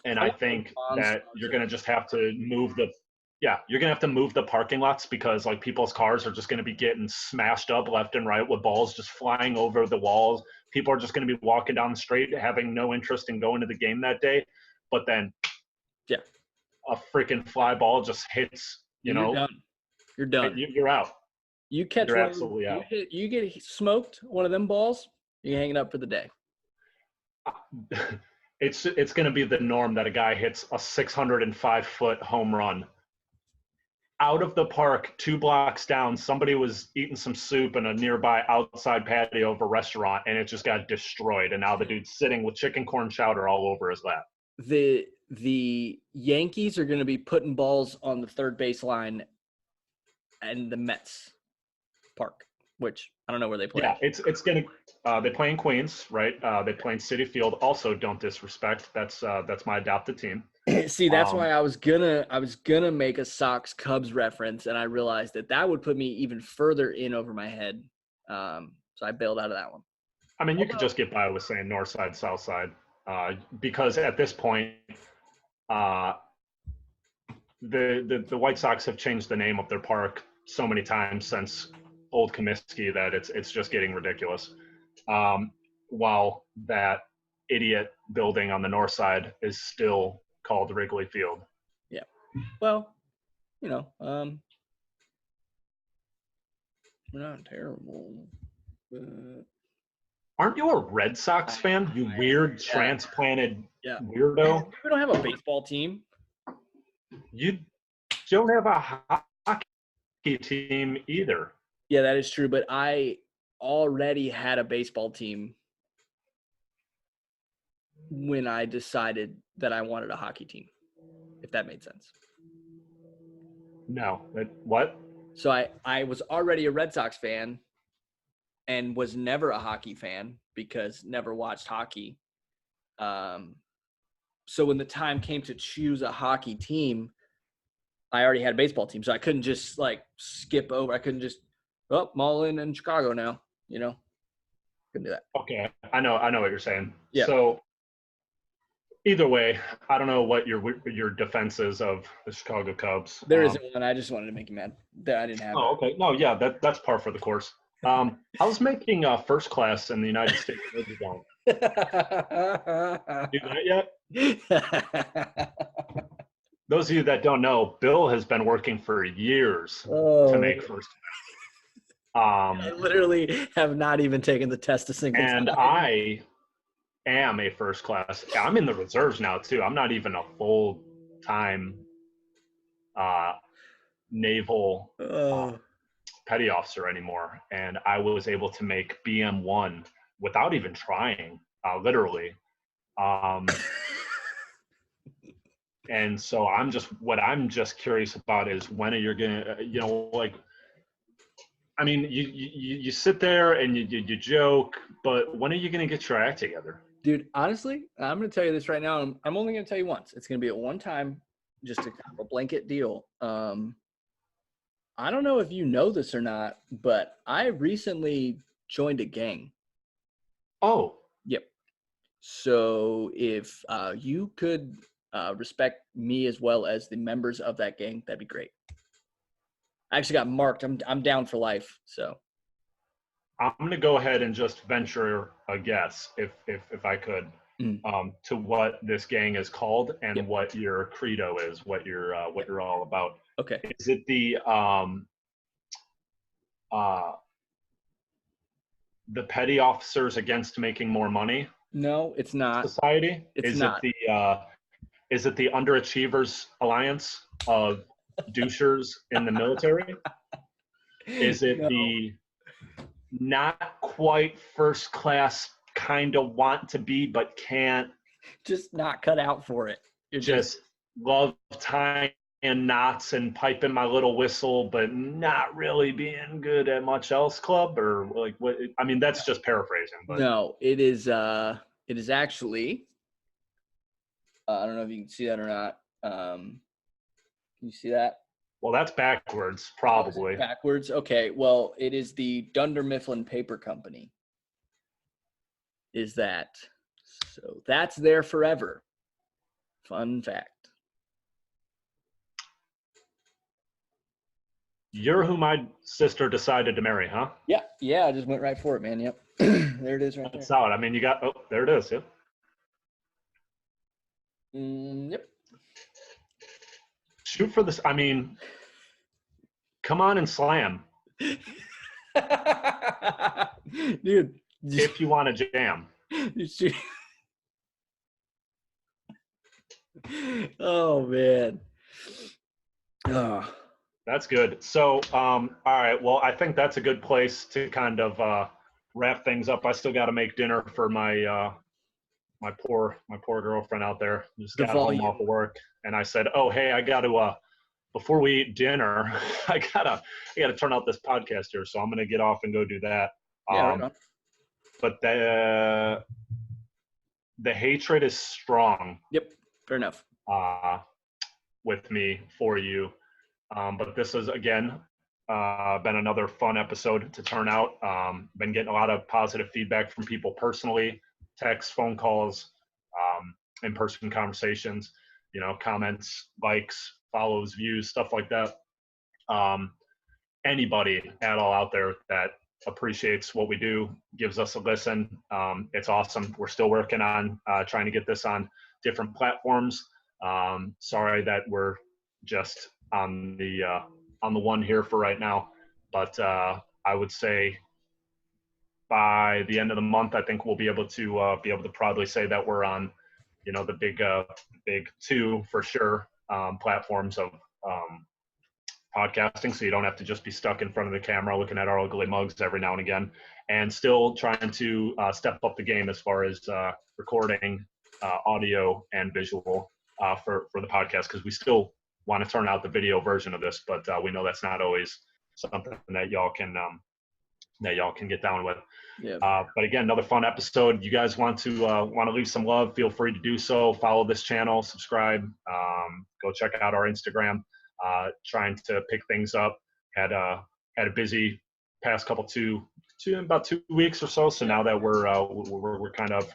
and I think that you're going to just have to move the parking lots because like people's cars are just going to be getting smashed up left and right with balls just flying over the walls. People are just going to be walking down the street having no interest in going to the game that day. But then a freaking fly ball just hits, You're done. You're done. You're out. You catch You're one, absolutely out. You get smoked, one of them balls, you're hanging up for the day. It's going to be the norm that a guy hits a 605-foot home run out of the park 2 blocks down. Somebody was eating some soup in a nearby outside patio of a restaurant, and it just got destroyed. And now the dude's sitting with chicken corn chowder all over his lap. The Yankees are going to be putting balls on the third baseline and the Mets park. which I don't know where they play. Yeah, it's gonna. They play in Queens, right? They play in City Field. Also, don't disrespect. That's my adopted team. See, that's why Um, I was gonna make a Sox Cubs reference, and I realized that would put me even further in over my head. So I bailed out of that one. I mean, you could just get by with saying North Side, South Side, because at this point, uh, the White Sox have changed the name of their park so many times since Old Comiskey that it's just getting ridiculous. While that idiot building on the north side is still called Wrigley Field. Yeah. Well, we're not terrible. Aren't you a Red Sox fan? You weird transplanted weirdo. We don't have a baseball team. You don't have a hockey team either. Yeah, that is true. But I already had a baseball team when I decided that I wanted a hockey team, if that made sense. No. What? So I was already a Red Sox fan and was never a hockey fan because never watched hockey. So when the time came to choose a hockey team, I already had a baseball team. So I couldn't just skip over. I couldn't just, I'm all in Chicago now, Couldn't do that. Okay. I know what you're saying. Yeah. So either way, I don't know what your defense is of the Chicago Cubs. There isn't one. I just wanted to make you mad that I didn't have Oh, okay. No, yeah, that's par for the course. How's making first class in the United States? You don't do that yet? Those of you that don't know, Bill has been working for years to make first class. I literally have not even taken the test a single time. And I am a first class. I'm in the reserves now too. I'm not even a full-time naval petty officer anymore, and I was able to make BM1 without even trying, literally. And so I'm just curious about is when are you gonna, I mean, you sit there and you joke, but when are you gonna get your act together? Dude, honestly, I'm gonna tell you this right now. I'm only gonna tell you once. It's gonna be at one time, just a kind of a blanket deal. I don't know if you know this or not, but I recently joined a gang. Oh. Yep. So if you could respect me as well as the members of that gang, that'd be great. I actually got marked. I'm down for life. So I'm gonna go ahead and just venture a guess, if I could, to what this gang is called and what your credo is, what you're all about. Okay. Is it the petty officers against making more money? No, it's not. Society? It's not. Is it the Underachievers Alliance of douchers in the military? Is it the not quite first class, kind of want to be but can't? Just not cut out for it. You're just love tying knots and piping my little whistle, but not really being good at much else club, or like what? I mean, that's just paraphrasing. But. No, it is actually. I don't know if you can see that or not. Can you see that? Well, that's backwards, probably. Backwards? Okay. Well, it is the Dunder Mifflin Paper Company. Is that. So that's there forever. Fun fact. You're who my sister decided to marry, huh? Yeah, I just went right for it, man. Yep. There it is right there. That's solid. I mean, there it is. Yep. Yep. Shoot for this. I mean, come on and slam. Dude. If you want to jam. Oh, man. Oh. That's good. So, all right. Well, I think that's a good place to kind of wrap things up. I still got to make dinner for my my poor girlfriend out there. Just got home off of work, and I said, "Oh, hey, I got to before we eat dinner, I gotta turn out this podcast here, so I'm gonna get off and go do that. Yeah, right on. But the hatred is strong. Yep, fair enough. With me for you. But this has, again, been another fun episode to turn out. Been getting a lot of positive feedback from people personally, texts, phone calls, in-person conversations, comments, likes, follows, views, stuff like that. Anybody at all out there that appreciates what we do, gives us a listen. It's awesome. We're still working on trying to get this on different platforms. Sorry that we're just on the one here for right now, but I would say by the end of the month, I think we'll be able to proudly say that we're on, the big two for sure platforms of podcasting, so you don't have to just be stuck in front of the camera looking at our ugly mugs every now and again, and still trying to step up the game as far as recording audio and visual for the podcast, because we still want to turn out the video version of this, but we know that's not always something that y'all can get down with. Yeah. But again, another fun episode. You guys want to leave some love, feel free to do so. Follow this channel, subscribe, go check out our Instagram. Trying to pick things up. Had a busy past about 2 weeks or so. So now that we're kind of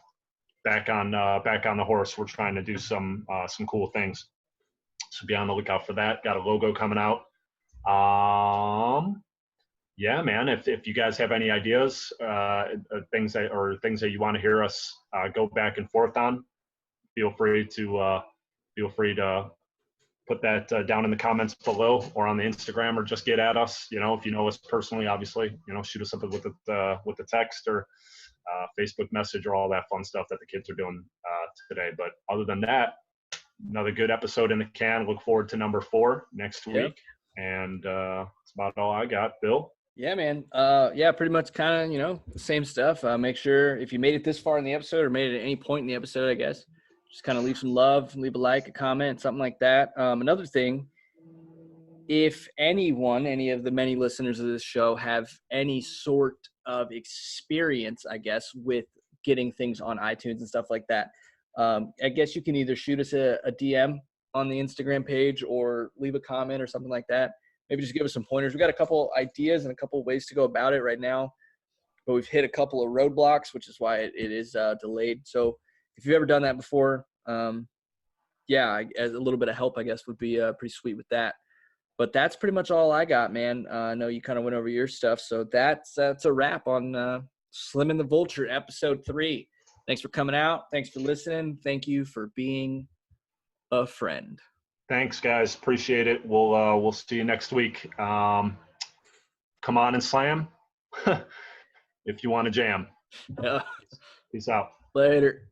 back on the horse, we're trying to do some cool things. So be on the lookout for that. Got a logo coming out. Yeah, man. If you guys have any ideas, things that you want to hear us go back and forth on, feel free to put that down in the comments below or on the Instagram, or just get at us. If you know us personally, obviously, shoot us something with the text or Facebook message or all that fun stuff that the kids are doing today. But other than that, another good episode in the can. Look forward to number 4 next week. And that's about all I got. Bill? Yeah, man. Yeah, pretty much kind of, the same stuff. Make sure if you made it this far in the episode or made it at any point in the episode, I guess, just kind of leave some love, leave a like, a comment, something like that. Another thing, if any of the many listeners of this show have any sort of experience, I guess, with getting things on iTunes and stuff like that, I guess you can either shoot us a DM on the Instagram page or leave a comment or something like that. Maybe just give us some pointers. We got a couple ideas and a couple ways to go about it right now, but we've hit a couple of roadblocks, which is why it is delayed. So if you've ever done that before, yeah, a little bit of help, I guess, would be pretty sweet with that. But that's pretty much all I got, man. I know you kind of went over your stuff, so that's a wrap on Slim and the Vulture, episode 3. Thanks for coming out. Thanks for listening. Thank you for being a friend. Thanks, guys. Appreciate it. We'll see you next week. Come on and slam if you want to jam. Yeah. Peace out. Later.